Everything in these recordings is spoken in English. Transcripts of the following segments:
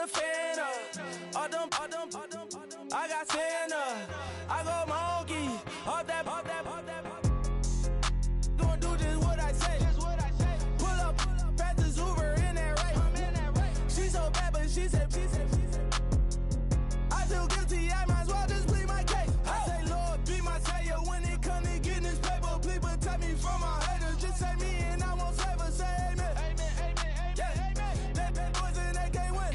a fan of. All them, I got Santa. I go monkey. All that. Gonna do just what I say. Pull up, pass the Uber in that race. She so bad, but she said. I feel guilty, I might as well just plead my case. I say, Lord, be my savior when it comes to getting this paper. Please protect me from my haters. Just say me and I won't save her. Say amen. Yeah. That boys and they can't win.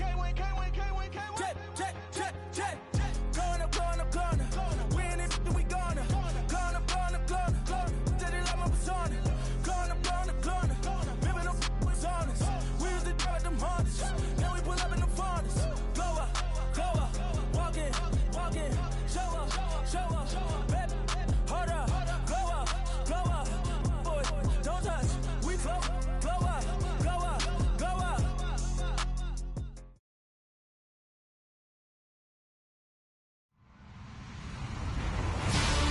Check. Going up. We in it, we gonna. Going up. Did it like my persona. Going up. Ripping up was honest. We used to drive them Hondas. Now we pull up in the furnace. Glow up. Walking. Show up. Baby, hold up. Glow up. Boys, don't touch. We flow. Glow up.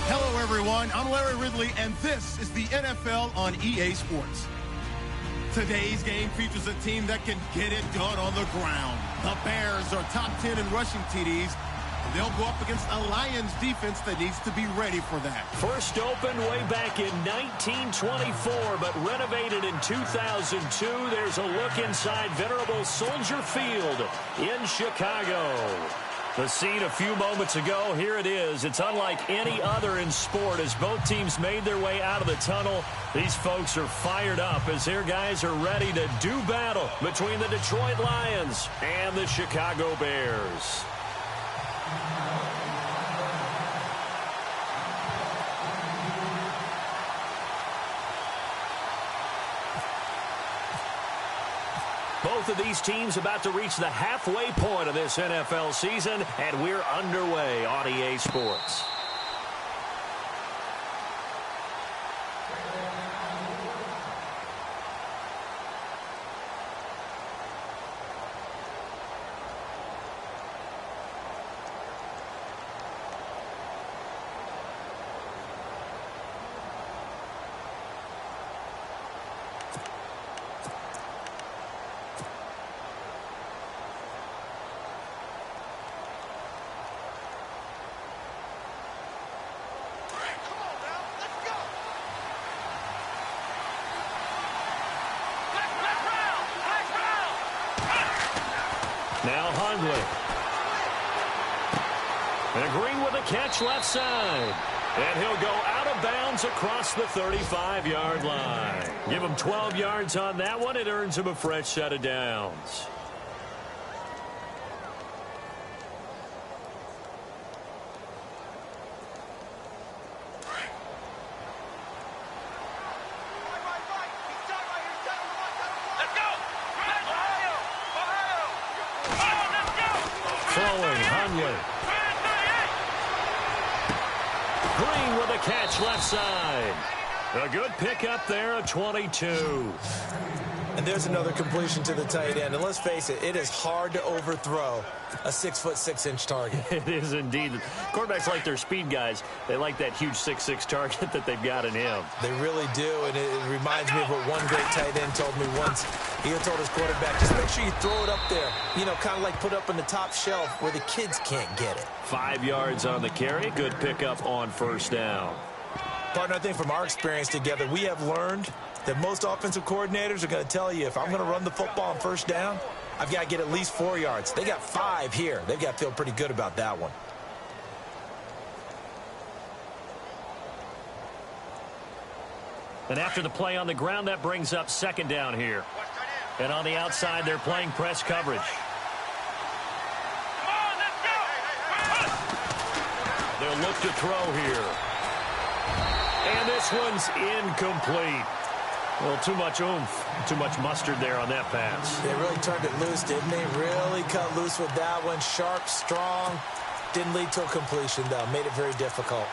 Hello, everyone. I'm Larry Ridley, and this is the NFL on EA Sports. Today's game features a team that can get it done on the ground. The Bears are top 10 in rushing TDs, and they'll go up against a Lions defense that needs to be ready for that. First opened way back in 1924, but renovated in 2002. There's a look inside venerable Soldier Field in Chicago. The scene a few moments ago, here it is. It's unlike any other in sport as both teams made their way out of the tunnel. These folks are fired up as their guys are ready to do battle between the Detroit Lions and the Chicago Bears. Both of these teams about to reach the halfway point of this NFL season, and we're underway on EA Sports. Now Hundley. And Green with a catch left side. And he'll go out of bounds across the 35-yard line. Give him 12 yards on that one. It earns him a fresh set of downs. Green with a catch left side. A good pickup there at 22. And there's another completion to the tight end. And let's face it, it is hard to overthrow a 6'6" target. It is indeed. Quarterbacks like their speed guys. They like that huge 6'6" target that they've got in him. They really do, and it reminds me of what one great tight end told me once. He told his quarterback, just make sure you throw it up there. You know, kind of like put up on the top shelf where the kids can't get it. 5 yards on the carry. Good pickup on first down. Partner, I think from our experience together, we have learned that most offensive coordinators are going to tell you, if I'm going to run the football on first down, I've got to get at least 4 yards. They got 5 here. They've got to feel pretty good about that one. And after the play on the ground, that brings up second down here. And on the outside, they're playing press coverage. They'll look to throw here. And this one's incomplete. Well, too much oomph, too much mustard there on that pass. They really turned it loose, didn't they? Really cut loose with that one. Sharp, strong. Didn't lead to a completion, though. Made it very difficult.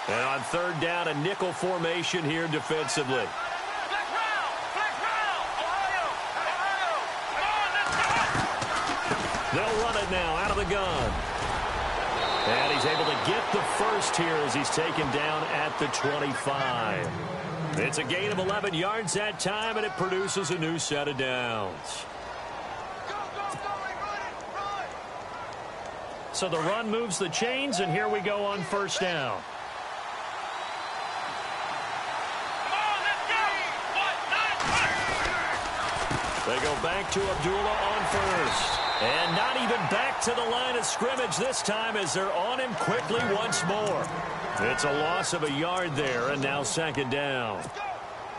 And on third down, a nickel formation here defensively. They'll run it now out of the gun. And he's able to get the first here as he's taken down at the 25. It's a gain of 11 yards that time, and it produces a new set of downs. So the run moves the chains, and here we go on first down. They go back to Abdullah on first. And not even back to the line of scrimmage this time as they're on him quickly once more. It's a loss of a yard there, and now second down.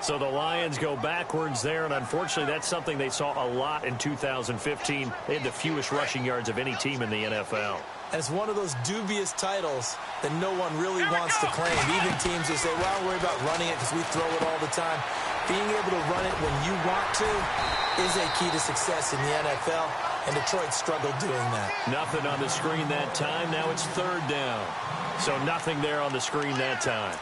So the Lions go backwards there, and unfortunately that's something they saw a lot in 2015. They had the fewest rushing yards of any team in the NFL. And it's one of those dubious titles that no one really wants to claim. Even teams that say, well, worry about running it because we throw it all the time. Being able to run it when you want to is a key to success in the NFL, and Detroit struggled doing that. Nothing on the screen that time. Now it's third down. So nothing there on the screen that time.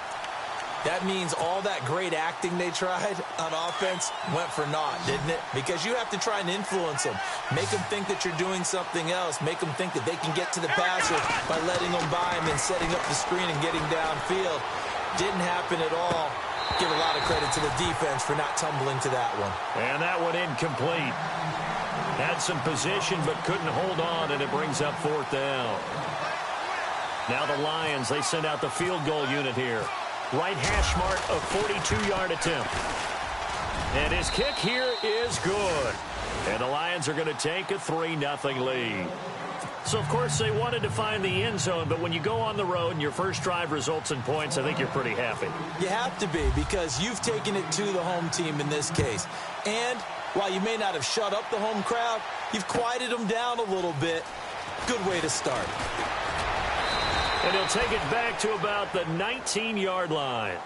That means all that great acting they tried on offense went for naught, didn't it? Because you have to try and influence them. Make them think that you're doing something else. Make them think that they can get to the passer by letting them by him and setting up the screen and getting downfield. Didn't happen at all. Give a lot of credit to the defense for not tumbling to that one. And that one incomplete. Had some position but couldn't hold on, and it brings up fourth down. Now the Lions, they send out the field goal unit here. Right hash mark, a 42-yard attempt. And his kick here is good. And the Lions are going to take a 3-0 lead. So, of course, they wanted to find the end zone, but when you go on the road and your first drive results in points, I think you're pretty happy. You have to be, because you've taken it to the home team in this case. And while you may not have shut up the home crowd, you've quieted them down a little bit. Good way to start. And he'll take it back to about the 19-yard line.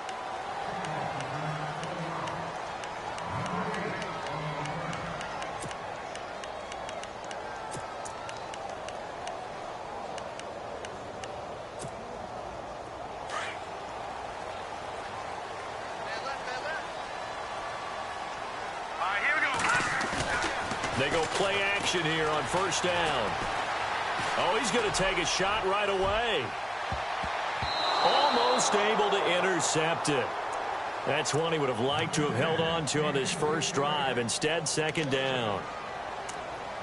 They go play action here on first down. Oh, he's going to take a shot right away. Almost able to intercept it. That's one he would have liked to have held on to on this first drive. Instead, second down.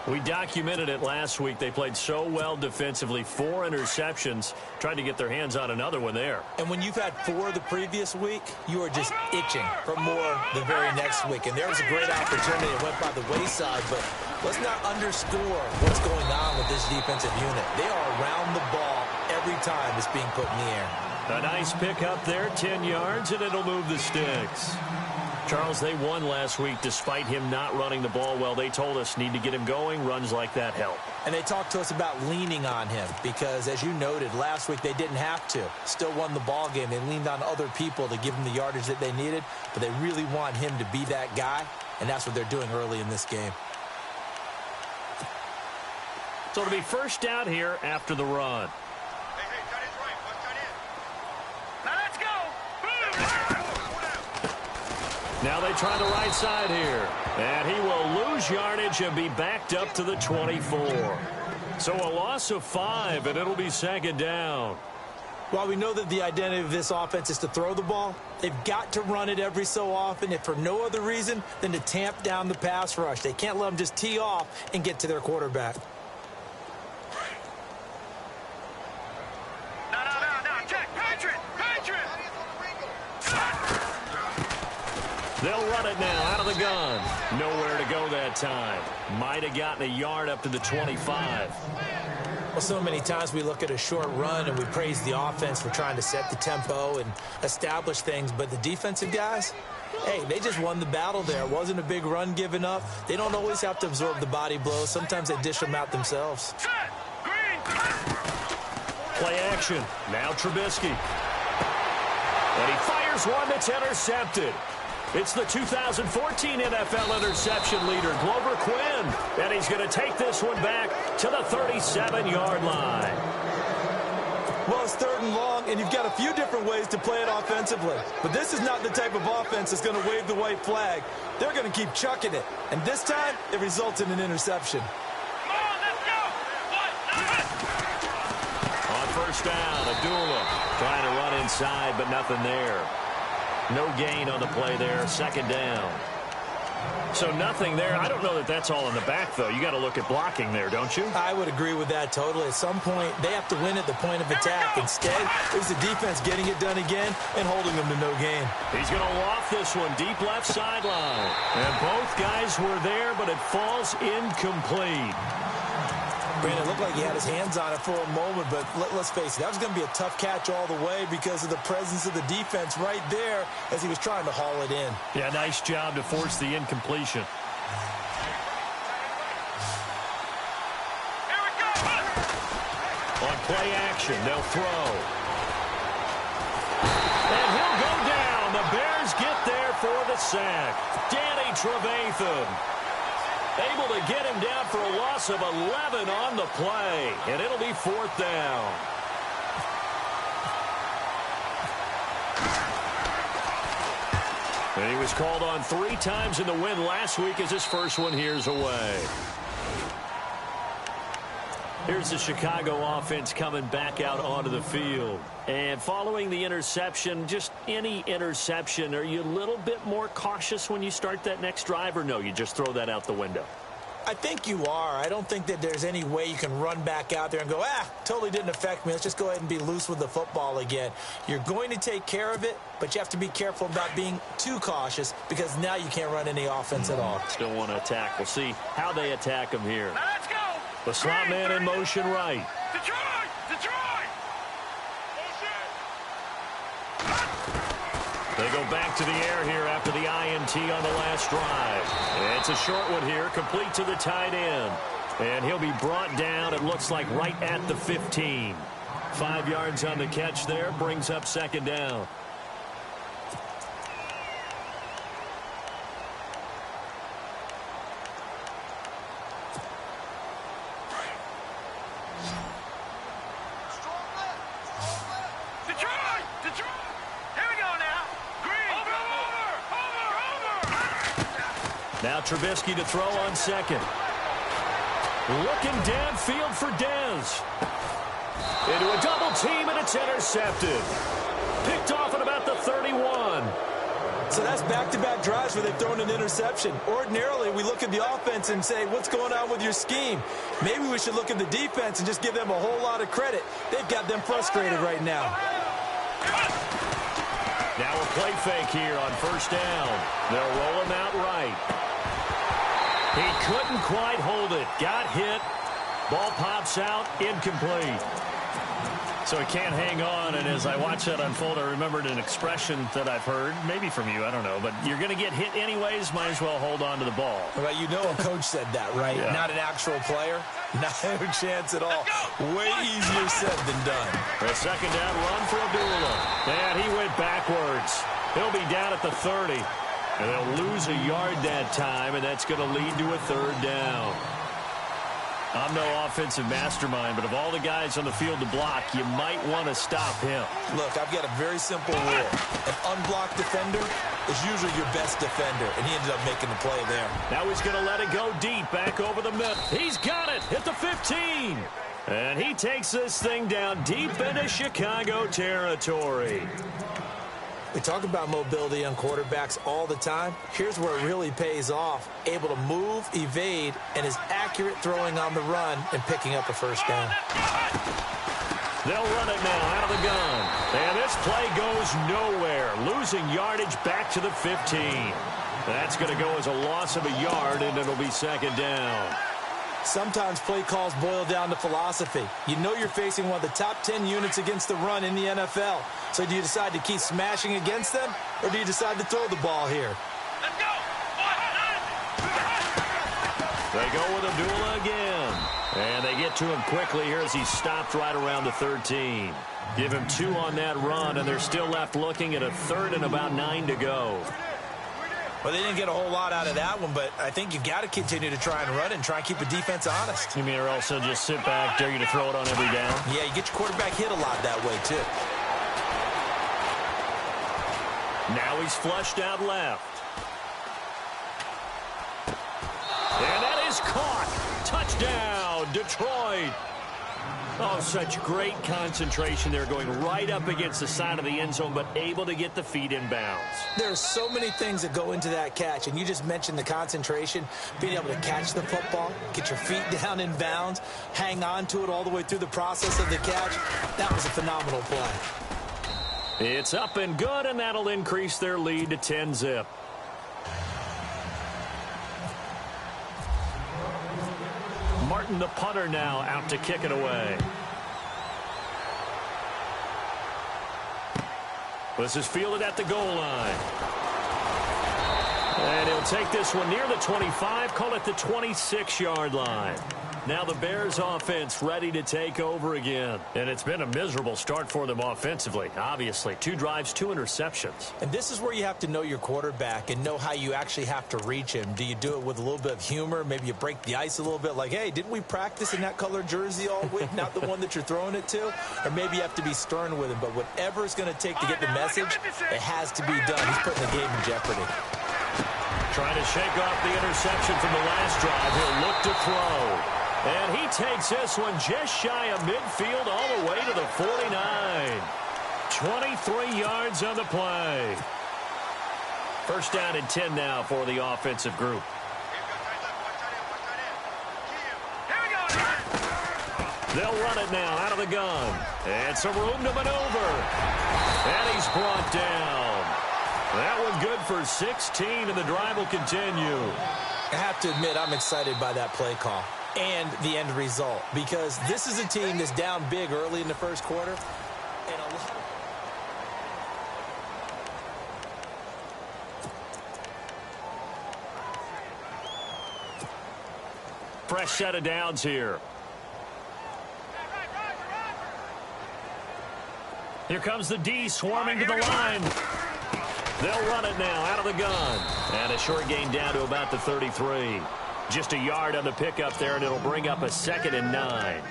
We documented it last week. They played so well defensively. 4 interceptions. Tried to get their hands on another one there. And when you've had 4 the previous week, you are just itching for more the very next week. And there was a great opportunity. It went by the wayside, but let's not underscore what's going on with this defensive unit. They are around the ball every time it's being put in the air. A nice pick up there, 10 yards, and it'll move the sticks. Charles, they won last week despite him not running the ball well. They told us need to get him going. Runs like that help. And they talked to us about leaning on him because, as you noted, last week they didn't have to. Still won the ball game. They leaned on other people to give them the yardage that they needed, but they really want him to be that guy, and that's what they're doing early in this game. So it'll be first down here after the run. Now they try the right side here. And he will lose yardage and be backed up to the 24. So a loss of 5, and it'll be second down. While we know that the identity of this offense is to throw the ball, they've got to run it every so often, if for no other reason than to tamp down the pass rush. They can't let them just tee off and get to their quarterback. They'll run it now out of the gun. Nowhere to go that time. Might have gotten a yard up to the 25. Well, so many times we look at a short run and we praise the offense for trying to set the tempo and establish things, but the defensive guys, hey, they just won the battle there. It wasn't a big run given up. They don't always have to absorb the body blows. Sometimes they dish them out themselves. Play action. Now Trubisky. And he fires one that's intercepted. It's the 2014 NFL interception leader, Glover Quinn. And he's going to take this one back to the 37-yard line. Well, it's 3rd and long, and you've got a few different ways to play it offensively. But this is not the type of offense that's going to wave the white flag. They're going to keep chucking it. And this time, it results in an interception. first down. Abdullah trying to run inside, but nothing there. No gain on the play there. Second down. So nothing there. I don't know that that's all in the back, though. You got to look at blocking there, don't you? I would agree with that totally. At some point, they have to win at the point of attack. Instead, it was the defense getting it done again and holding them to no gain. He's going to loft this one deep left sideline. And both guys were there, but it falls incomplete. Brandon, it looked like he had his hands on it for a moment, but let's face it, that was going to be a tough catch all the way because of the presence of the defense right there as he was trying to haul it in. Yeah, nice job to force the incompletion. On play action, they'll throw. And he'll go down. The Bears get there for the sack. Danny Trevathan able to get him down for a loss of 11 on the play. And it'll be fourth down. And he was called on 3 times in the win last week as his first one here's away. Here's the Chicago offense coming back out onto the field. And following the interception, just any interception, are you a little bit more cautious when you start that next drive, or no, you just throw that out the window? I think you are. I don't think that there's any way you can run back out there and go, totally didn't affect me. Let's just go ahead and be loose with the football again. You're going to take care of it, but you have to be careful about being too cautious because now you can't run any offense at all. Still want to attack. We'll see how they attack him here. Now let's go. The slot man in motion right. Detroit! Detroit! They go back to the air here after the INT on the last drive. It's a short one here, complete to the tight end. And he'll be brought down, it looks like, right at the 15. 5 yards on the catch there, brings up second down. Now Trubisky to throw on second. Looking downfield for Dez. Into a double team, and it's intercepted. Picked off at about the 31. So that's back-to-back drives where they've thrown an interception. Ordinarily, we look at the offense and say, what's going on with your scheme? Maybe we should look at the defense and just give them a whole lot of credit. They've got them frustrated right now. Now a play fake here on first down. They'll roll him out right. He couldn't quite hold it. Got hit. Ball pops out. Incomplete. So he can't hang on, and as I watch that unfold, I remembered an expression that I've heard, maybe from you, I don't know, but you're going to get hit anyways, might as well hold on to the ball. Well, you know a coach said that, right? Yeah. Not an actual player. Not a chance at all. Way easier said than done. A second down run for Abdullah. And he went backwards. He'll be down at the 30. And they'll lose a yard that time, and that's going to lead to a third down. I'm no offensive mastermind, but of all the guys on the field to block, you might want to stop him. Look, I've got a very simple rule. An unblocked defender is usually your best defender, and he ended up making the play there. Now he's going to let it go deep, back over the middle. He's got it at the 15. And he takes this thing down deep into Chicago territory. We talk about mobility on quarterbacks all the time. Here's where it really pays off. Able to move, evade, and is accurate throwing on the run and picking up a first down. They'll run it now out of the gun. And this play goes nowhere. Losing yardage back to the 15. That's going to go as a loss of a yard, and it'll be second down. Sometimes play calls boil down to philosophy. You know you're facing one of the top 10 units against the run in the NFL. So do you decide to keep smashing against them, or do you decide to throw the ball here? Let's go! They go with Abdullah again. And they get to him quickly here as he stopped right around the 13. Give him 2 on that run, and they're still left looking at a third and about 9 to go. Well, they didn't get a whole lot out of that one, but I think you've got to continue to try and run and try and keep the defense honest. You mean, or also just sit back, dare you to throw it on every down? Yeah, you get your quarterback hit a lot that way, too. Now he's flushed out left. And that is caught. Touchdown, Detroit. Oh, such great concentration there, going right up against the side of the end zone, but able to get the feet in bounds. There's so many things that go into that catch, and you just mentioned the concentration, being able to catch the football, get your feet down in bounds, hang on to it all the way through the process of the catch. That was a phenomenal play. It's up and good, and that'll increase their lead to 10-zip. Martin, the punter, now out to kick it away. This is fielded at the goal line. And he'll take this one near the 25, call it the 26-yard line. Now the Bears offense ready to take over again. And it's been a miserable start for them offensively, obviously. 2 drives, 2 interceptions. And this is where you have to know your quarterback and know how you actually have to reach him. Do you do it with a little bit of humor? Maybe you break the ice a little bit like, hey, didn't we practice in that color jersey all week? Not the one that you're throwing it to? Or maybe you have to be stern with him. But whatever it's going to take to get the message, it has to be done. He's putting the game in jeopardy. Trying to shake off the interception from the last drive. He'll look to throw. And he takes this one just shy of midfield all the way to the 49. 23 yards on the play. First down and 10 now for the offensive group. They'll run it now out of the gun. And some room to maneuver. And he's brought down. That one good for 16, and the drive will continue. I have to admit, I'm excited by that play call and the end result, because this is a team that's down big early in the first quarter. And a lot fresh set of downs here. Here comes the D swarming to the line. They'll run it now out of the gun. And a short gain down to about the 33. Just a yard on the pickup there, and it'll bring up a 2nd and 9.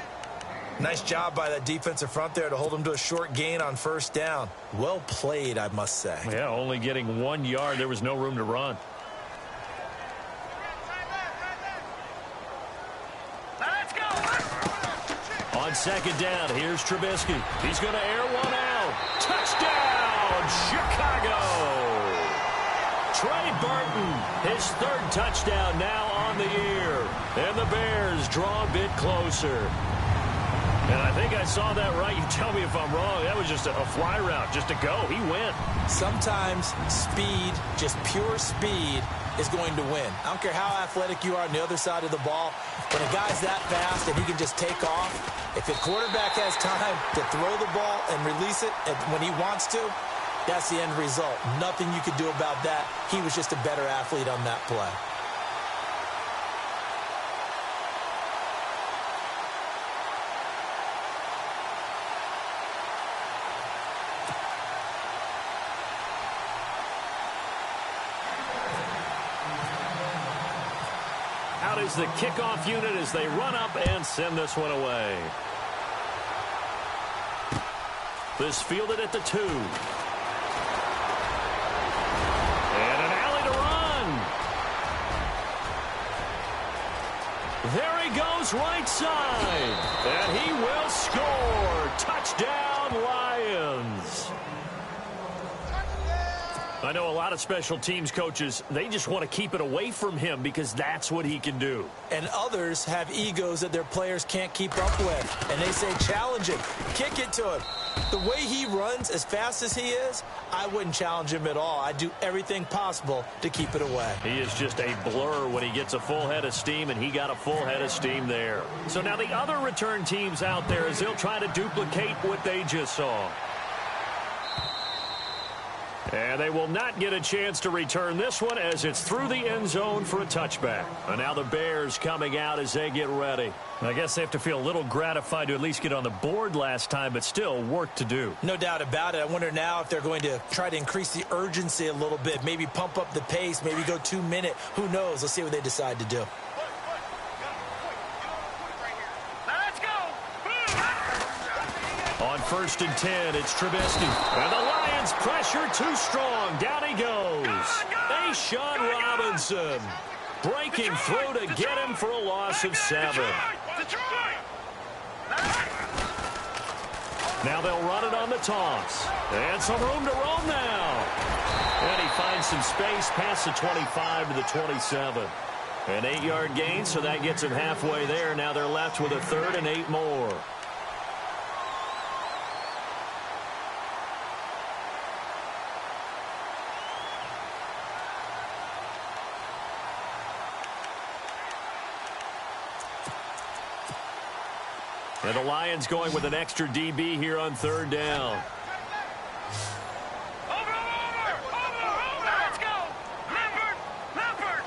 nice job by that defensive front there to hold them to a short gain on first down. Well played, I must say. Yeah, only getting 1 yard. There was no room to run. On second down, here's Trubisky. He's going to air one out. Touchdown, Chicago! Trey Burton, his 3rd touchdown now on the year. And the Bears draw a bit closer. And I think I saw that right. You tell me if I'm wrong. That was just a fly route, just to go. He went. Sometimes speed, just pure speed, is going to win. I don't care how athletic you are on the other side of the ball. When a guy's that fast and he can just take off, if the quarterback has time to throw the ball and release it when he wants to, that's the end result. Nothing you could do about that. He was just a better athlete on that play. Out is the kickoff unit as they run up and send this one away. This fielded at the 2. And an alley to run. There he goes right side. And he will score. Touchdown, Lions. I know a lot of special teams coaches, they just want to keep it away from him because that's what he can do. And others have egos that their players can't keep up with. And they say, challenge him, kick it to him. The way he runs as fast as he is, I wouldn't challenge him at all. I'd do everything possible to keep it away. He is just a blur when he gets a full head of steam, and he got a full head of steam there. So now the other return teams out there as they'll try to duplicate what they just saw. And they will not get a chance to return this one as it's through the end zone for a touchback. And now the Bears coming out as they get ready. I guess they have to feel a little gratified to at least get on the board last time, but still work to do. No doubt about it. I wonder now if they're going to try to increase the urgency a little bit, maybe pump up the pace, maybe go 2 minute. Who knows? Let's see what they decide to do. On 1st and 10, it's Trubisky. And the Lions pressure too strong. Down he goes. Sean Robinson breaking through to get him for a loss of 7. Now they'll run it on the toss. And some room to roam now. And he finds some space past the 25 to the 27. An 8-yard gain, so that gets him halfway there. Now they're left with a 3rd and 8 more. And the Lions going with an extra DB here on 3rd down. Let's go. Leopard.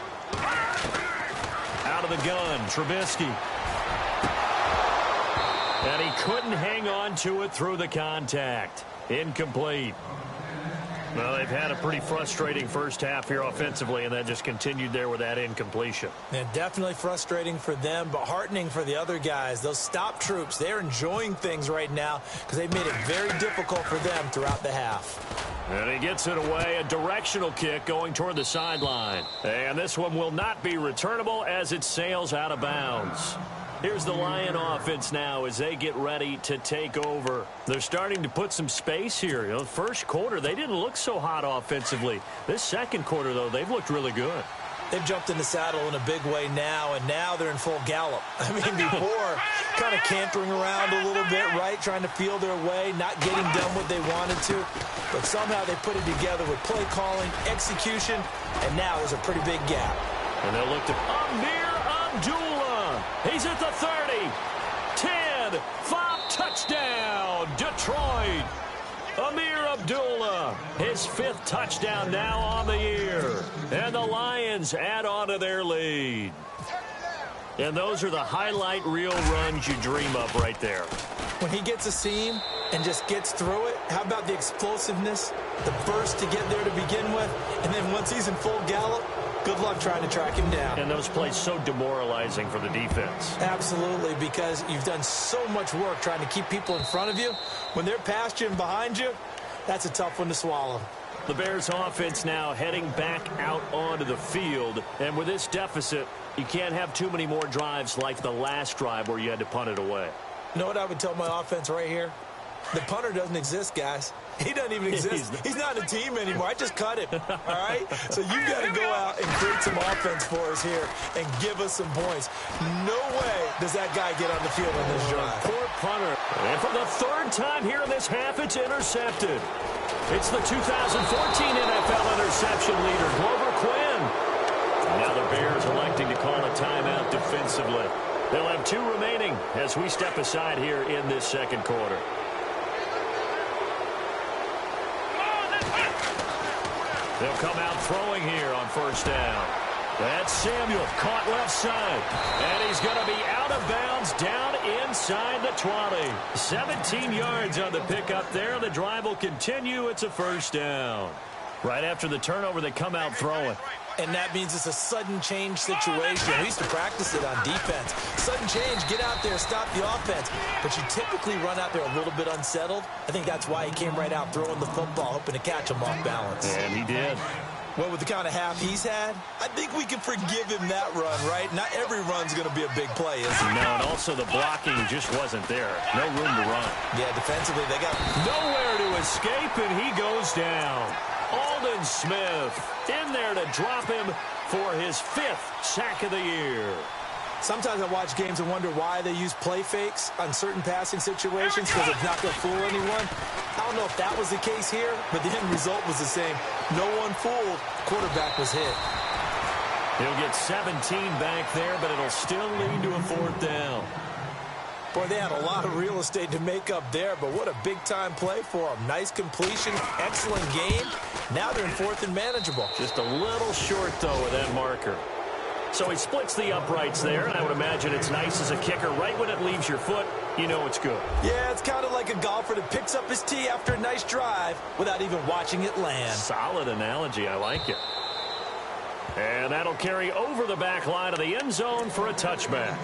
Out of the gun, Trubisky. And he couldn't hang on to it through the contact. Incomplete. Well, they've had a pretty frustrating first half here offensively, and that just continued there with that incompletion. And definitely frustrating for them, but heartening for the other guys. Those stop troops, they're enjoying things right now because they've made it very difficult for them throughout the half. And he gets it away, a directional kick going toward the sideline. And this one will not be returnable as it sails out of bounds. Here's the Lion offense now as they get ready to take over. They're starting to put some space here. You know, first quarter, they didn't look so hot offensively. This second quarter, though, they've looked really good. They've jumped in the saddle in a big way now, and now they're in full gallop. I mean, before, kind of cantering around a little bit, right, trying to feel their way, not getting done what they wanted to. But somehow they put it together with play calling, execution, and now there's a pretty big gap. And they'll look to Amir Abdullah. He's at the 30, 10, 5, touchdown, Detroit. Amir Abdullah, his 5th touchdown now on the year. And the Lions add on to their lead. And those are the highlight reel runs you dream of right there. When he gets a seam and just gets through it, how about the explosiveness, the burst to get there to begin with, and then once he's in full gallop, good luck trying to track him down. And those plays so demoralizing for the defense. Absolutely, because you've done so much work trying to keep people in front of you. When they're past you and behind you, that's a tough one to swallow. The Bears offense now heading back out onto the field. And with this deficit, you can't have too many more drives like the last drive where you had to punt it away. You know what I would tell my offense right here? The punter doesn't exist, guys. He doesn't even exist. He's not a team anymore. I just cut him, all right? So you've got to go out and create some offense for us here and give us some points. No way does that guy get on the field on this drive. Poor punter. And for the 3rd time here in this half, it's intercepted. It's the 2014 NFL interception leader, Glover Quinn. And now the Bears electing to call a timeout defensively. They'll have 2 remaining as we step aside here in this second quarter. They'll come out throwing here on 1st down. That's Samuel, caught left side. And he's going to be out of bounds down inside the 20. 17 yards on the pickup there. The drive will continue. It's a 1st down. Right after the turnover, they come out throwing. And that means it's a sudden change situation. We used to practice it on defense. Sudden change, get out there, stop the offense. But you typically run out there a little bit unsettled. I think that's why he came right out throwing the football, hoping to catch him off balance. And he did. Well, with the kind of half he's had, I think we can forgive him that run, right? Not every run's going to be a big play, is it? No, and also the blocking just wasn't there. No room to run. Yeah, defensively, they got nowhere to escape, and he goes down. Aldon Smith in there to drop him for his 5th sack of the year. Sometimes I watch games and wonder why they use play fakes on certain passing situations because it's not going to fool anyone. I don't know if that was the case here, but the end result was the same. No one fooled. Quarterback was hit. He'll get 17 back there, but it'll still lead to a 4th down. Boy, they had a lot of real estate to make up there, but what a big-time play for them. Nice completion, excellent game. Now they're in 4th and manageable. Just a little short, though, with that marker. So he splits the uprights there, and I would imagine it's nice as a kicker. Right when it leaves your foot, you know it's good. Yeah, it's kind of like a golfer that picks up his tee after a nice drive without even watching it land. Solid analogy. I like it. And that'll carry over the back line of the end zone for a touchback.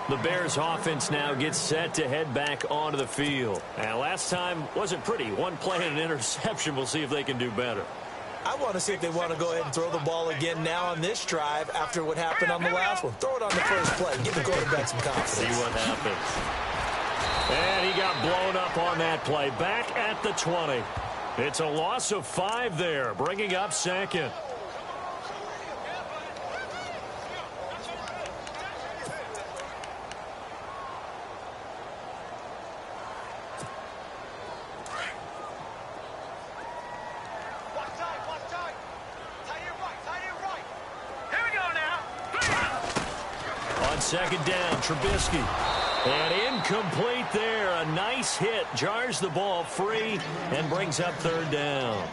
The Bears offense now gets set to head back onto the field. And last time wasn't pretty. One play and an interception. We'll see if they can do better. I want to see if they want to go ahead and throw the ball again now on this drive after what happened on the last one. Throw it on the first play. Give the quarterback some confidence. See what happens. And he got blown up on that play. Back at the 20. It's a loss of 5 there, bringing up second. Second down, Trubisky. And incomplete there. A nice hit. Jars the ball free and brings up third down.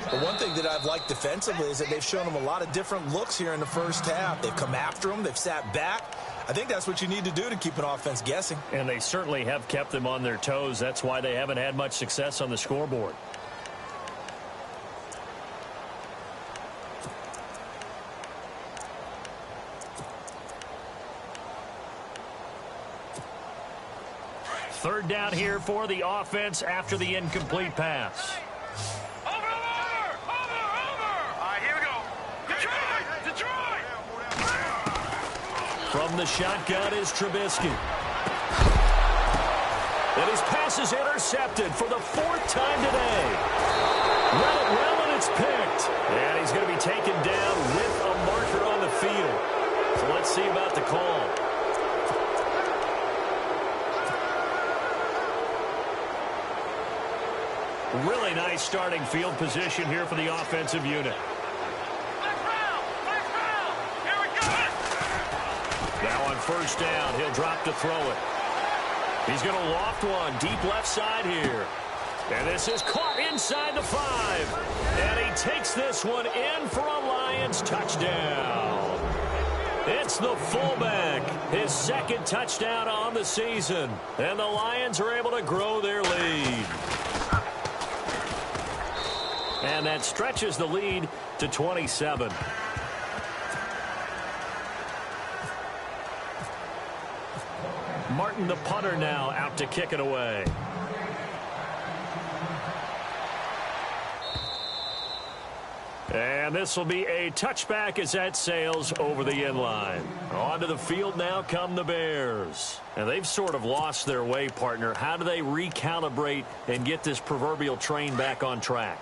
But one thing that I've liked defensively is that they've shown them a lot of different looks here in the first half. They've come after them. They've sat back. I think that's what you need to do to keep an offense guessing. And they certainly have kept them on their toes. That's why they haven't had much success on the scoreboard. Third down here for the offense after the incomplete pass. Over! All right, here we go. Detroit! From the shotgun is Trubisky. And his pass is intercepted for the 4th time today. Run it well, and it's picked. And he's going to be taken down with a marker on the field. So let's see about the call. Really nice starting field position here for the offensive unit. Here we go. Now on first down, he'll drop to throw it. He's going to loft one deep left side here. And this is caught inside the 5. And he takes this one in for a Lions touchdown. It's the fullback, his 2nd touchdown on the season. And the Lions are able to grow their lead. And that stretches the lead to 27. Martin, the punter, now out to kick it away. And this will be a touchback as that sails over the inline. Onto the field now come the Bears. And they've sort of lost their way, partner. How do they recalibrate and get this proverbial train back on track?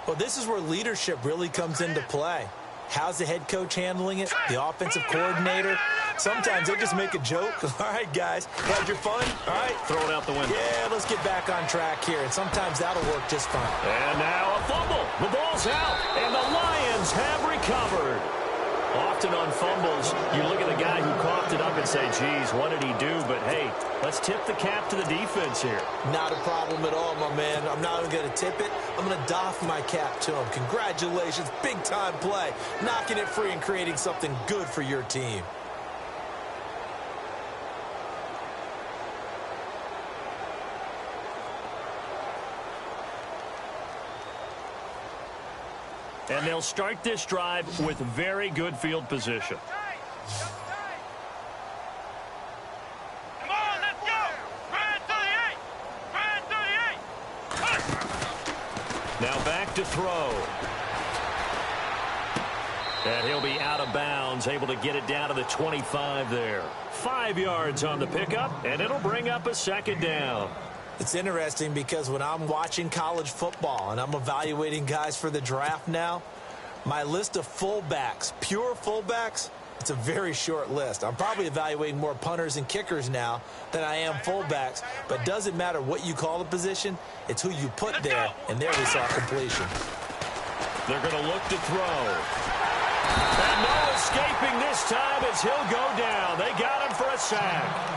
Well, this is where leadership really comes into play. How's the head coach handling it? The offensive coordinator? Sometimes they just make a joke. All right, guys, had your fun? All right. Throw it out the window. Yeah, let's get back on track here. And sometimes that'll work just fine. And now a fumble. The ball's out. And the Lions have recovered. Often on fumbles, you look at the guy who coughed it up and say, geez, what did he do? But, hey, let's tip the cap to the defense here. Not a problem at all, my man. I'm not even going to tip it. I'm going to doff my cap to him. Congratulations. Big-time play. Knocking it free and creating something good for your team. And they'll start this drive with very good field position. Come on, let's go. Run 38. Now back to throw. And he'll be out of bounds, able to get it down to the 25 there. 5 yards on the pickup, and it'll bring up a 2nd down. It's interesting because when I'm watching college football and I'm evaluating guys for the draft now, my list of fullbacks, pure fullbacks, it's a very short list. I'm probably evaluating more punters and kickers now than I am fullbacks, but it doesn't matter what you call the position, it's who you put there, and there we saw completion. They're going to look to throw. And no escaping this time as he'll go down. They got him for a sack.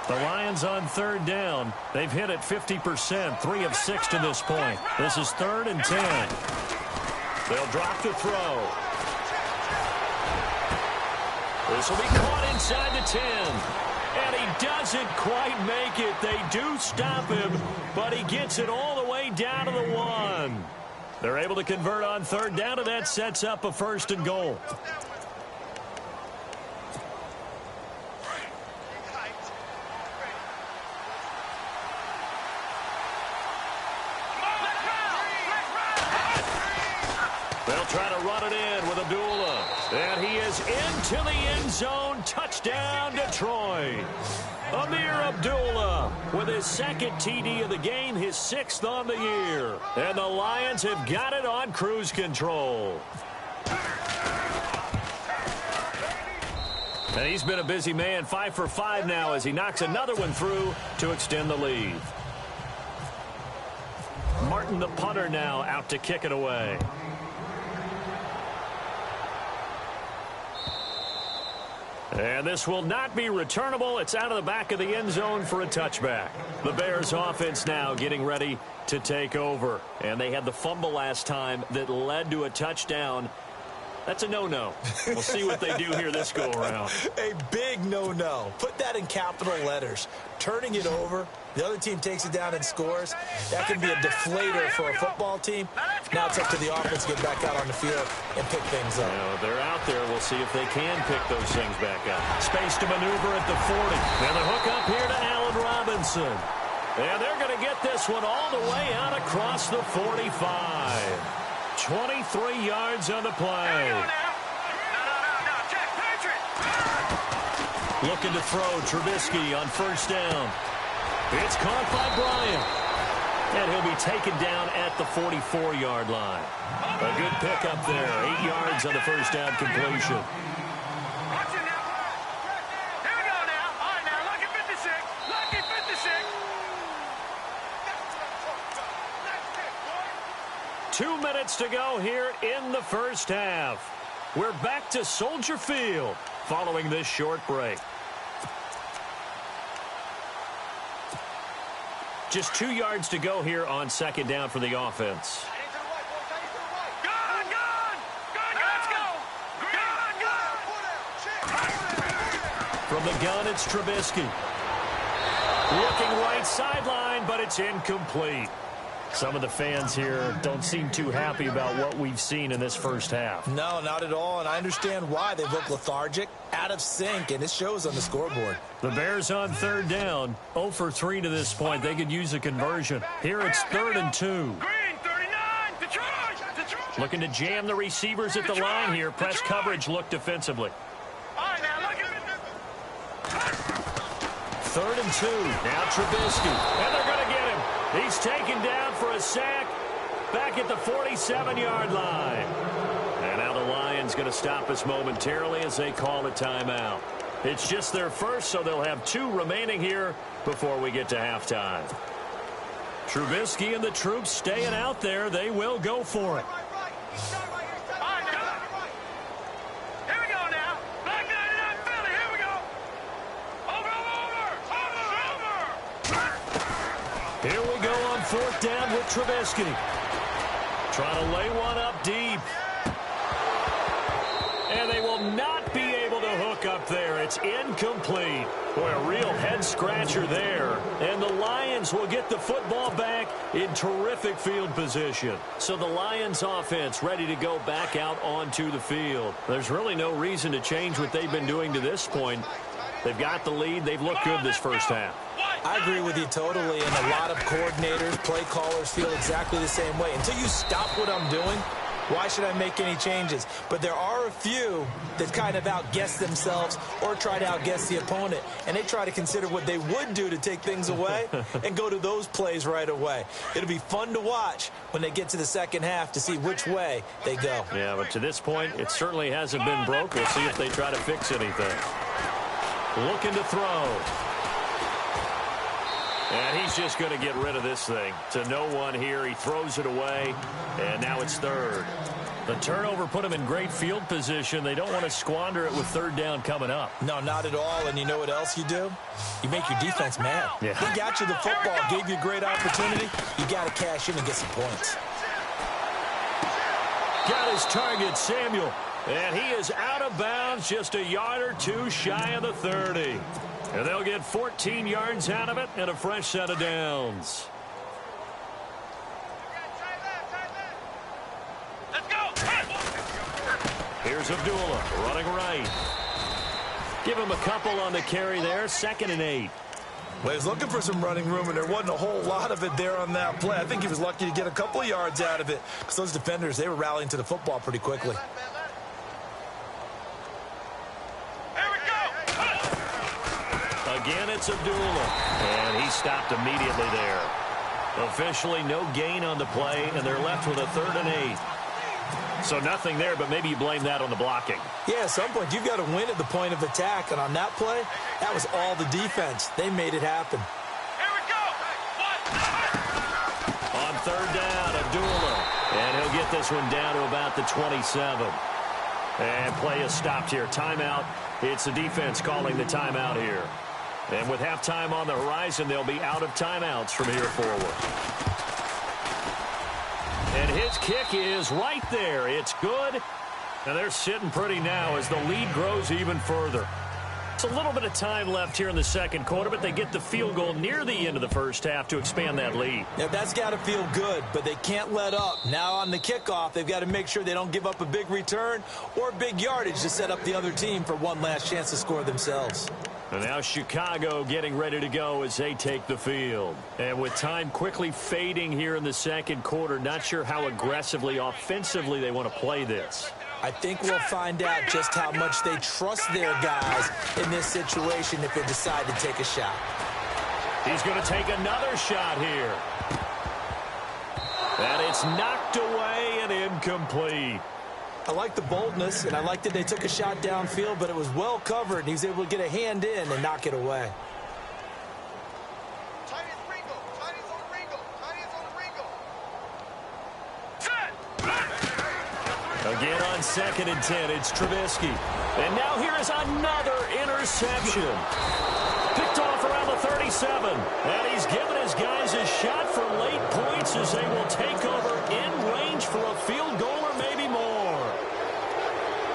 The Lions on 3rd down. They've hit it 50%, 3 of 6 to this point. This is 3rd and 10. They'll drop to throw. This will be caught inside the 10. And he doesn't quite make it. They do stop him, but he gets it all the way down to the 1. They're able to convert on 3rd down, and that sets up a 1st and goal. They'll try to run it in with Abdullah. And he is into the end zone. Touchdown, Detroit. Amir Abdullah with his second TD of the game, his 6th on the year. And the Lions have got it on cruise control. And he's been a busy man, 5 for 5 now as he knocks another one through to extend the lead. Martin, the punter, now out to kick it away. And this will not be returnable. It's out of the back of the end zone for a touchback. The Bears offense now getting ready to take over. And they had the fumble last time that led to a touchdown. That's a no-no. We'll see what they do here this go-around. A big no-no. Put that in capital letters. Turning it over, the other team takes it down and scores. That can be a deflator for a football team. Now it's up to the offense to get back out on the field and pick things up. They're out there. We'll see if they can pick those things back up. Space to maneuver at the 40. And the hook up here to Allen Robinson. And they're going to get this one all the way out across the 45. 23 yards on the play. Looking to throw, Trubisky on first down. It's caught by Bryant. And he'll be taken down at the 44-yard line. A good pickup there. 8 yards on the first down completion. Here we go now. All right, now, lucky 56. Lucky 56. 2 minutes to go here in the first half. We're back to Soldier Field following this short break. Just 2 yards to go here on second down for the offense. From the gun, it's Trubisky. Looking right sideline, but it's incomplete. Some of the fans here don't seem too happy about what we've seen in this first half. No, not at all, and I understand why. They look lethargic, out of sync, and it shows on the scoreboard. The Bears on third down, 0 for 3 to this point. They could use a conversion. Here it's 3rd and 2. Green, 39, Detroit. Looking to jam the receivers at the line here. Press coverage look defensively. All right, now, look at 3rd and 2. Now Trubisky. And they're going to get him. He's taken down for a sack back at the 47-yard line. And now the Lions going to stop us momentarily as they call a timeout. It's just their first, so they'll have 2 remaining here before we get to halftime. Trubisky and the troops staying out there. They will go for it. Here we go now. Black 99 Philly. Here we go. Over. Here we go on 4th down with Trubisky. Trying to lay one up deep. And they will not be able to hook up there. It's incomplete. Boy, a real head-scratcher there. And the Lions will get the football back in terrific field position. So the Lions offense ready to go back out onto the field. There's really no reason to change what they've been doing to this point. They've got the lead. They've looked good this first half. I agree with you totally, and a lot of coordinators, play callers feel exactly the same way. Until you stop what I'm doing, why should I make any changes? But there are a few that kind of outguess themselves or try to outguess the opponent, and they try to consider what they would do to take things away and go to those plays right away. It'll be fun to watch when they get to the second half to see which way they go. Yeah, but to this point, it certainly hasn't been broke. We'll see if they try to fix anything. Looking to throw. And he's just going to get rid of this thing. To no one here. He throws it away. And now it's 3rd. The turnover put him in great field position. They don't want to squander it with 3rd down coming up. No, not at all. And you know what else you do? You make your defense mad. Yeah. They got you the football, gave you a great opportunity. You got to cash in and get some points. Got his target, Samuel. And he is out of bounds, just a yard or 2 shy of the 30. And they'll get 14 yards out of it and a fresh set of downs. Let's go. Here's Abdullah running right. Give him a couple on the carry there. 2nd and 8. Well, he was looking for some running room, and there wasn't a whole lot of it there on that play. I think he was lucky to get a couple of yards out of it because those defenders, they were rallying to the football pretty quickly. it's Abdullah. And he stopped immediately there. Officially no gain on the play, and they're left with a 3rd and 8. So nothing there, but maybe you blame that on the blocking. Yeah, at some point you've got to win at the point of attack, and on that play, that was all the defense. They made it happen. Here we go. On 3rd down, Abdullah. And he'll get this one down to about the 27. And play is stopped here. Timeout. It's the defense calling the timeout here. And with halftime on the horizon, they'll be out of timeouts from here forward. And his kick is right there. It's good. And they're sitting pretty now as the lead grows even further. It's a little bit of time left here in the second quarter, but they get the field goal near the end of the first half to expand that lead. Yeah, that's got to feel good, but they can't let up. Now on the kickoff, they've got to make sure they don't give up a big return or big yardage to set up the other team for one last chance to score themselves. And now Chicago getting ready to go as they take the field. And with time quickly fading here in the second quarter, not sure how aggressively, offensively they want to play this. I think we'll find out just how much they trust their guys in this situation if they decide to take a shot. He's going to take another shot here. And it's knocked away and incomplete. I like the boldness, and I like that they took a shot downfield, but it was well covered, and he was able to get a hand in and knock it away. Again on 2nd and 10, it's Trubisky. And now here is another interception. Picked off around the 37. And he's given his guys a shot for late points as they will take over in range for a field goal or maybe more.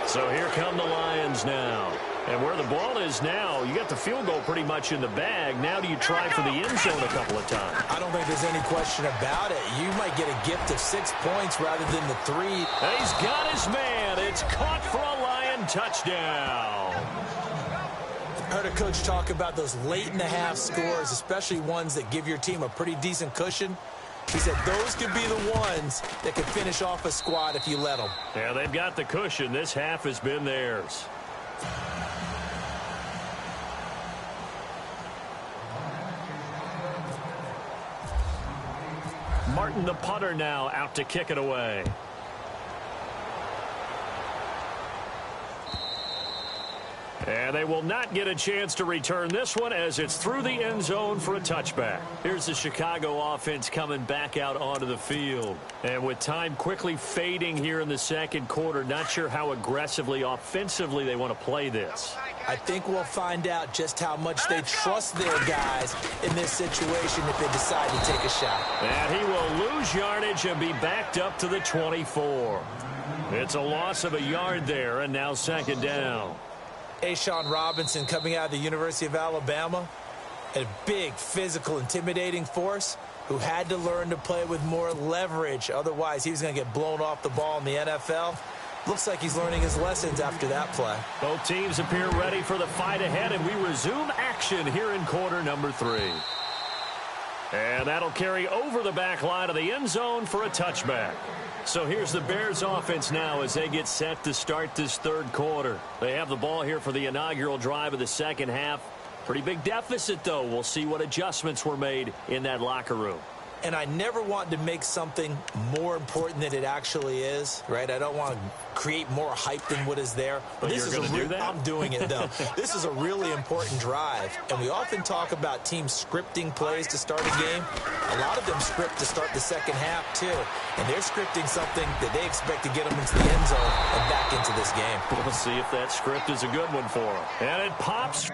So here come the Lions now. And where the ball is now, you got the field goal pretty much in the bag. Now do you try for the end zone a couple of times? I don't think there's any question about it. You might get a gift of 6 points rather than the 3. And he's got his man. It's caught for a Lion touchdown. I heard a coach talk about those late-in-the-half scores, especially ones that give your team a pretty decent cushion. He said those could be the ones that could finish off a squad if you let them. Yeah, they've got the cushion. This half has been theirs. Martin, the punter, now out to kick it away. And they will not get a chance to return this one as it's through the end zone for a touchback. Here's the Chicago offense coming back out onto the field. And with time quickly fading here in the second quarter, not sure how aggressively, offensively they want to play this. I think we'll find out just how much they trust their guys in this situation if they decide to take a shot. And he will lose yardage and be backed up to the 24. It's a loss of a yard there, and now 2nd down. Ashawn Robinson coming out of the University of Alabama, a big, physical, intimidating force who had to learn to play with more leverage. Otherwise, he was going to get blown off the ball in the NFL. Looks like he's learning his lessons after that play. Both teams appear ready for the fight ahead, and we resume action here in quarter number 3. And that'll carry over the back line of the end zone for a touchback. So here's the Bears offense now as they get set to start this third quarter. They have the ball here for the inaugural drive of the second half. Pretty big deficit, though. We'll see what adjustments were made in that locker room. And I never want to make something more important than it actually is, right? I don't want to create more hype than what is there. But this is do that? I'm doing it, though. This is a really important drive. And we often talk about teams scripting plays to start a game. A lot of them script to start the second half, too. And they're scripting something that they expect to get them into the end zone and back into this game. We'll see if that script is a good one for them. And it pops.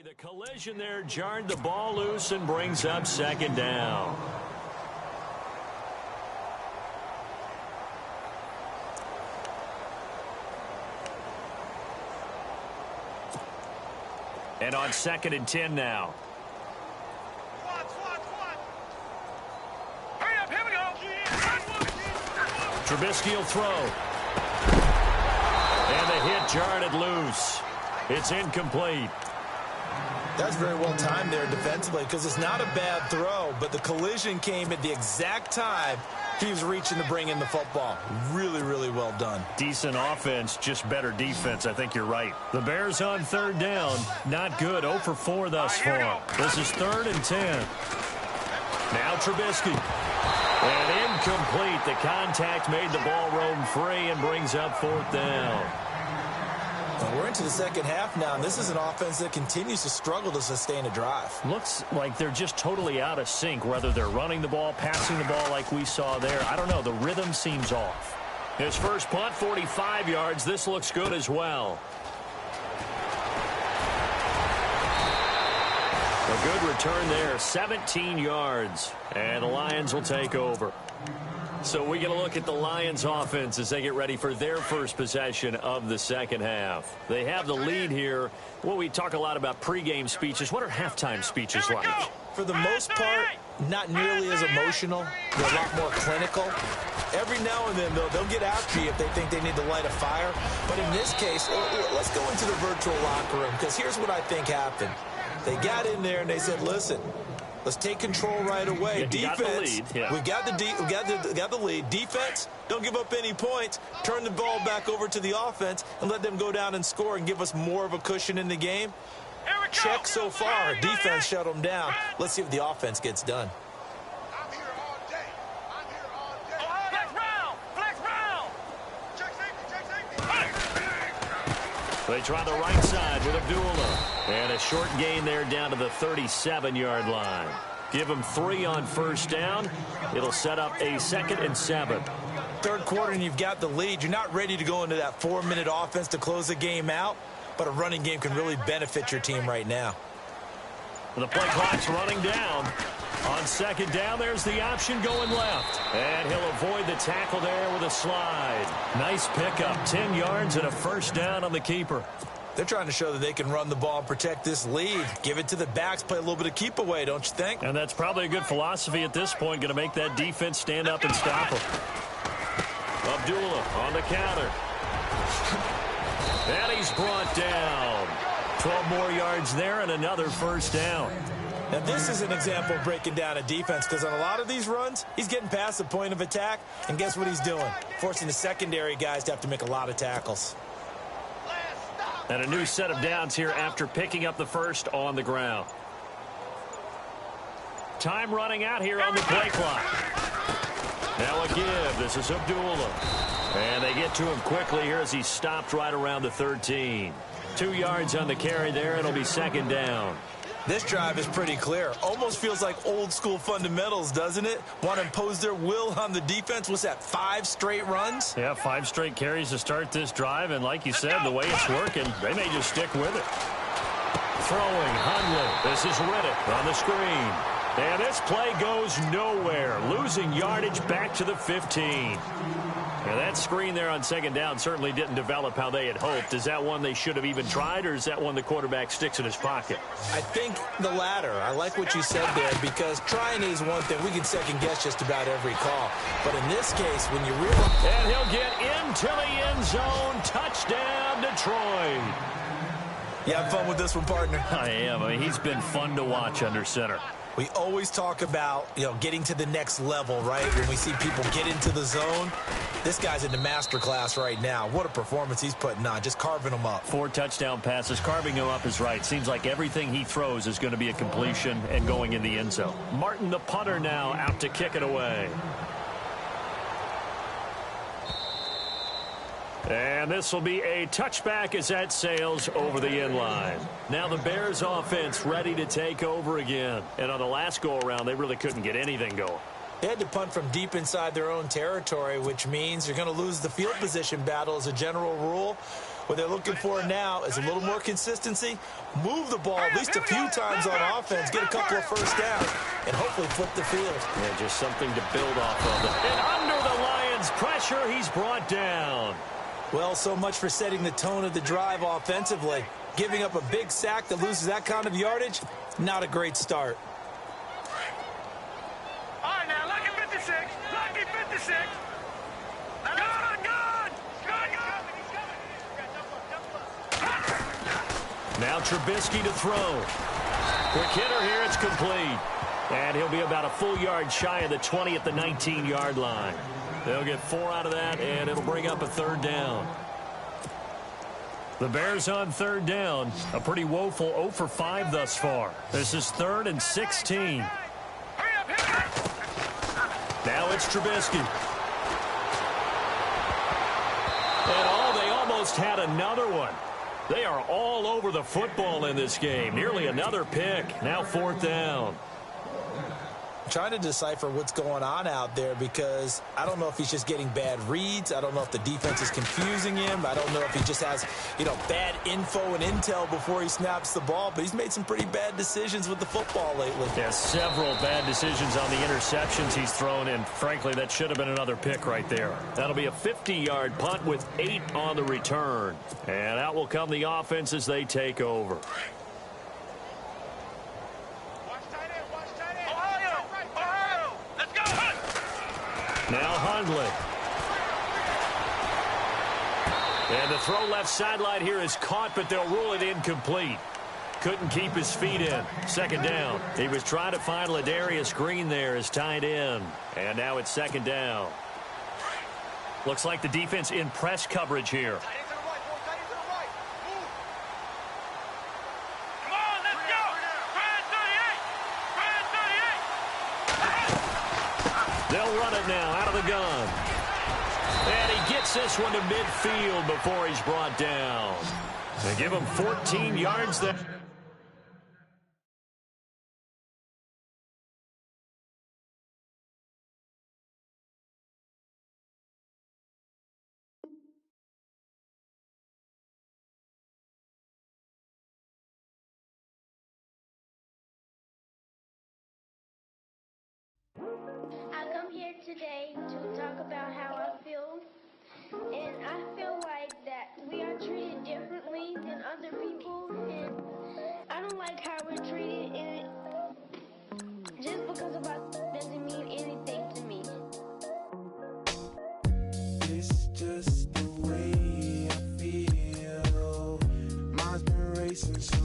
The collision there jarred the ball loose and brings up 2nd down. And on 2nd and 10 now. Hurry up, here we go. Trubisky will throw. And the hit jarred loose. It's incomplete. That's very well timed there defensively because it's not a bad throw, but the collision came at the exact time he was reaching to bring in the football. Really, really well done. Decent offense, just better defense. I think you're right. The Bears on 3rd down. Not good. 0 for 4 thus far. This is 3rd and 10. Now Trubisky. And incomplete. The contact made the ball roam free and brings up 4th down. Well, we're into the second half now, and this is an offense that continues to struggle to sustain a drive. Looks like they're just totally out of sync, whether they're running the ball, passing the ball like we saw there. I don't know. The rhythm seems off. His first punt, 45 yards. This looks good as well. A good return there, 17 yards. And the Lions will take over. So we get a look at the Lions offense as they get ready for their first possession of the second half. They have the lead here. Well, we talk a lot about pregame speeches. What are halftime speeches like? For the most part, not nearly as emotional. They're a lot more clinical. Every now and then, though, they'll get after you if they think they need to light a fire. But in this case, let's go into the virtual locker room, because here's what I think happened. They got in there and they said, listen, let's take control right away. Yeah, Defense, we got the lead. Defense, don't give up any points. Turn the ball back over to the offense and let them go down and score and give us more of a cushion in the game. Check so far. Defense shut them down. Let's see if the offense gets done. I'm here all day. I'm here all day. Flex round. Flex round. Check safety. They try the right side with Abdullah. And a short gain there down to the 37-yard line. Give them 3 on first down. It'll set up a 2nd and 7. Third quarter and you've got the lead. You're not ready to go into that 4-minute offense to close the game out, but a running game can really benefit your team right now. The play clock's running down. On 2nd down, there's the option going left. And he'll avoid the tackle there with a slide. Nice pickup. 10 yards and a first down on the keeper. They're trying to show that they can run the ball and protect this lead. Give it to the backs, play a little bit of keep away, don't you think? And that's probably a good philosophy at this point, going to make that defense stand up and stop them. Abdullah on the counter. And he's brought down. 12 more yards there and another first down. Now, this is an example of breaking down a defense, because on a lot of these runs, he's getting past the point of attack, and guess what he's doing? Forcing the secondary guys to have to make a lot of tackles. And a new set of downs here after picking up the first on the ground. Time running out here on the play clock. Now a give. This is Abdullah. And they get to him quickly here as he stopped right around the 13. 2 yards on the carry there. It'll be 2nd down. This drive is pretty clear. Almost feels like old school fundamentals, doesn't it? Want to impose their will on the defense. What's that, 5 straight runs? Yeah, 5 straight carries to start this drive. And like you said, the way it's working, they may just stick with it. Throwing, Hundley. This is Riddick on the screen. And this play goes nowhere. Losing yardage back to the 15. And that screen there on 2nd down certainly didn't develop how they had hoped. Is that one they should have even tried, or is that one the quarterback sticks in his pocket? I think the latter. I like what you said there, because trying is one thing. We can second-guess just about every call. But in this case, when you realize... And he'll get into the end zone. Touchdown, Detroit. You having fun with this one, partner? I am. I mean, he's been fun to watch under center. We always talk about, getting to the next level, right? When we see people get into the zone. This guy's in the master class right now. What a performance he's putting on, just carving them up. 4 touchdown passes. Carving him up is right. Seems like everything he throws is going to be a completion and going in the end zone. Martin, the punter, now out to kick it away. And this will be a touchback as that sails over the end line. Now the Bears offense ready to take over again. And on the last go-around, they really couldn't get anything going. They had to punt from deep inside their own territory, which means you're going to lose the field position battle as a general rule. What they're looking for now is a little more consistency, move the ball at least a few times on offense, get a couple of first downs, and hopefully flip the field. Yeah, just something to build off of. And under the Lions' pressure, he's brought down. Well, so much for setting the tone of the drive offensively. Giving up a big sack that loses that kind of yardage, not a great start. All right, now, lucky 56. Lucky 56. Good. Now Trubisky to throw. Quick hitter here, it's complete. And he'll be about a full yard shy of the 20 at the 19-yard line. They'll get 4 out of that, and it'll bring up a third down. The Bears on third down. A pretty woeful 0 for 5 thus far. This is 3rd and 16. Now it's Trubisky. And they almost had another one. They are all over the football in this game. Nearly another pick. Now 4th down. Trying to decipher what's going on out there because I don't know if he's just getting bad reads. I don't know if the defense is confusing him. I don't know if he just has, bad info and intel before he snaps the ball. But he's made some pretty bad decisions with the football lately. Yeah, several bad decisions on the interceptions he's thrown, and frankly, that should have been another pick right there. That'll be a 50-yard punt with 8 on the return. And out will come the offense as they take over. Now Hundley. And the throw left sideline here is caught, but they'll rule it incomplete. Couldn't keep his feet in. 2nd down. He was trying to find Ladarius Green there as tight end. And now it's 2nd down. Looks like the defense in press coverage here. They'll run it now out of the gun. And he gets this one to midfield before he's brought down. They give him 14 yards there. I come here today to talk about how I feel, and I feel like that we are treated differently than other people, and I don't like how we're treated, and just because of our doesn't mean anything to me. It's just the way I feel. Mine's been racing.